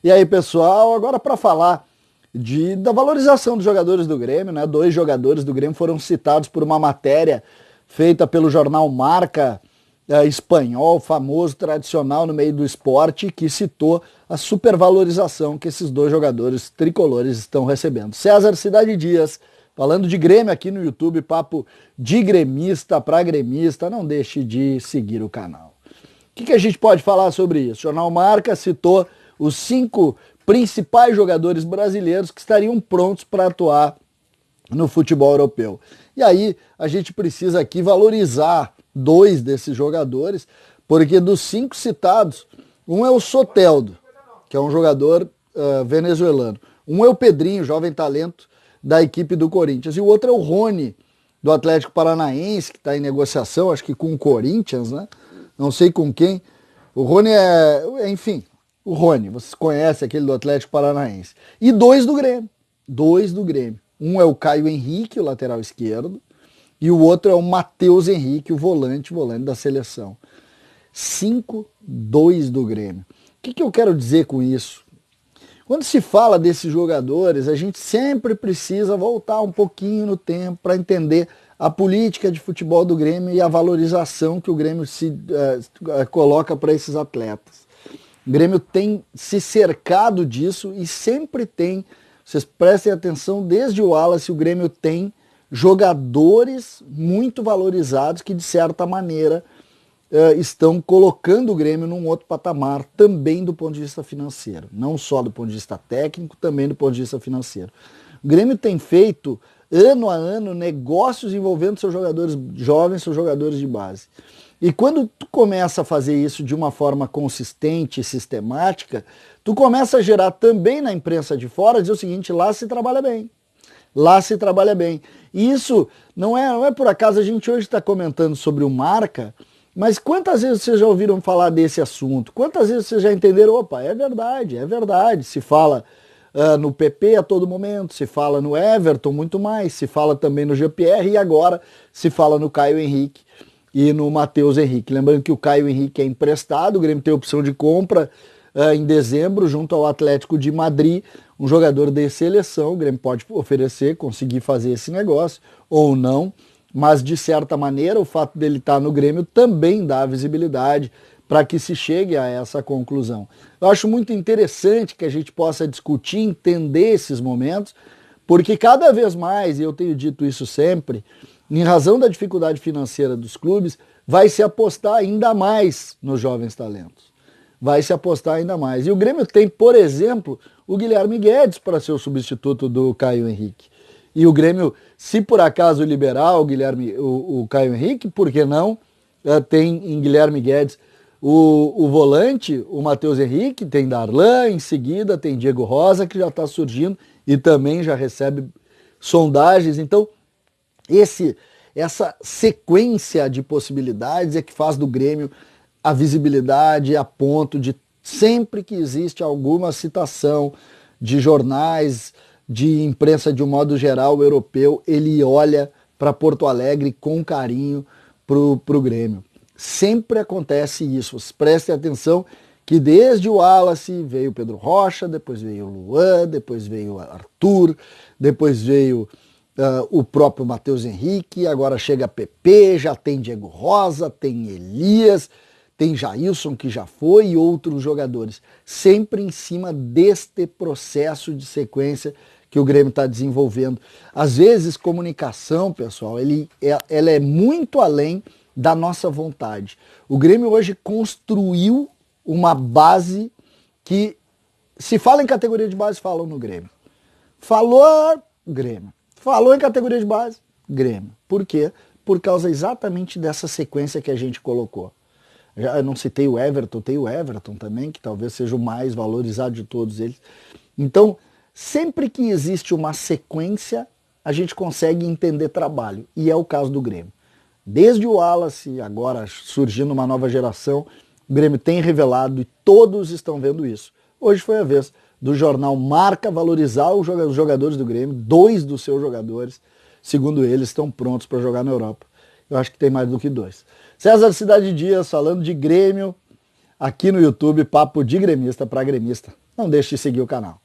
E aí, pessoal, agora para falar da valorização dos jogadores do Grêmio, né? 2 jogadores do Grêmio foram citados por uma matéria feita pelo jornal Marca, espanhol, famoso, tradicional no meio do esporte, que citou a supervalorização que esses 2 jogadores tricolores estão recebendo. César Cidade Dias, falando de Grêmio aqui no YouTube, papo de gremista para gremista, não deixe de seguir o canal. O que a gente pode falar sobre isso? O jornal Marca citou os 5 principais jogadores brasileiros que estariam prontos para atuar no futebol europeu. E aí a gente precisa aqui valorizar 2 desses jogadores, porque dos 5 citados, um é o Soteldo, que é um jogador venezuelano. Um é o Pedrinho, jovem talento da equipe do Corinthians. E o outro é o Rony, do Atlético Paranaense, que está em negociação, acho que com o Corinthians, né? Não sei com quem. O Rony enfim, o Rony, vocês conhecem aquele do Atlético Paranaense. E 2 do Grêmio. 2 do Grêmio. Um é o Caio Henrique, o lateral esquerdo, e o outro é o Matheus Henrique, o volante da seleção. 5, 2 do Grêmio. O que eu quero dizer com isso? Quando se fala desses jogadores, a gente sempre precisa voltar um pouquinho no tempo para entender a política de futebol do Grêmio e a valorização que o Grêmio coloca para esses atletas. O Grêmio tem se cercado disso e sempre tem, vocês prestem atenção, desde o Wallace o Grêmio tem jogadores muito valorizados que de certa maneira estão colocando o Grêmio num outro patamar também do ponto de vista financeiro. Não só do ponto de vista técnico, também do ponto de vista financeiro. O Grêmio tem feito, ano a ano, negócios envolvendo seus jogadores jovens, seus jogadores de base. E quando tu começa a fazer isso de uma forma consistente e sistemática, tu começa a gerar também na imprensa de fora, dizer o seguinte, lá se trabalha bem. Lá se trabalha bem. E isso não é por acaso, a gente hoje está comentando sobre o Marca, mas quantas vezes vocês já ouviram falar desse assunto? Quantas vezes vocês já entenderam? Opa, é verdade. Se fala no PP a todo momento, se fala no Everton muito mais, se fala também no Jean-Pierre e agora se fala no Caio Henrique e no Matheus Henrique. Lembrando que o Caio Henrique é emprestado, o Grêmio tem opção de compra em dezembro junto ao Atlético de Madrid, um jogador de seleção, o Grêmio pode oferecer, conseguir fazer esse negócio ou não, mas de certa maneira o fato dele estar no Grêmio também dá visibilidade para que se chegue a essa conclusão. Eu acho muito interessante que a gente possa discutir, entender esses momentos, porque cada vez mais, e eu tenho dito isso sempre, em razão da dificuldade financeira dos clubes, vai se apostar ainda mais nos jovens talentos. Vai se apostar ainda mais. E o Grêmio tem, por exemplo, o Guilherme Guedes para ser o substituto do Caio Henrique. E o Grêmio, se por acaso liberar o Caio Henrique, por que não? Tem em Guilherme Guedes o volante, o Matheus Henrique, tem Darlan, em seguida tem Diego Rosa, que já está surgindo e também já recebe sondagens. Então, essa sequência de possibilidades é que faz do Grêmio a visibilidade a ponto de sempre que existe alguma citação de jornais, de imprensa de um modo geral europeu, ele olha para Porto Alegre com carinho para o Grêmio. Sempre acontece isso. Prestem atenção que desde o Wallace veio o Pedro Rocha, depois veio o Luan, depois veio o Arthur, depois veio o próprio Matheus Henrique, agora chega PP, já tem Diego Rosa, tem Elias, tem Jailson que já foi e outros jogadores. Sempre em cima deste processo de sequência que o Grêmio está desenvolvendo. Às vezes, comunicação, pessoal, ela é muito além da nossa vontade. O Grêmio hoje construiu uma base que, se fala em categoria de base, falam no Grêmio. Falou, Grêmio. Falou em categoria de base, Grêmio. Por quê? Por causa exatamente dessa sequência que a gente colocou. Já não citei o Everton, tem o Everton também, que talvez seja o mais valorizado de todos eles. Então, sempre que existe uma sequência, a gente consegue entender trabalho. E é o caso do Grêmio. Desde o Wallace, agora surgindo uma nova geração, o Grêmio tem revelado e todos estão vendo isso. Hoje foi a vez do jornal Marca valorizar os jogadores do Grêmio, 2 dos seus jogadores, segundo eles, estão prontos para jogar na Europa. Eu acho que tem mais do que 2. César Cidade Dias falando de Grêmio aqui no YouTube, Papo de Gremista para Gremista. Não deixe de seguir o canal.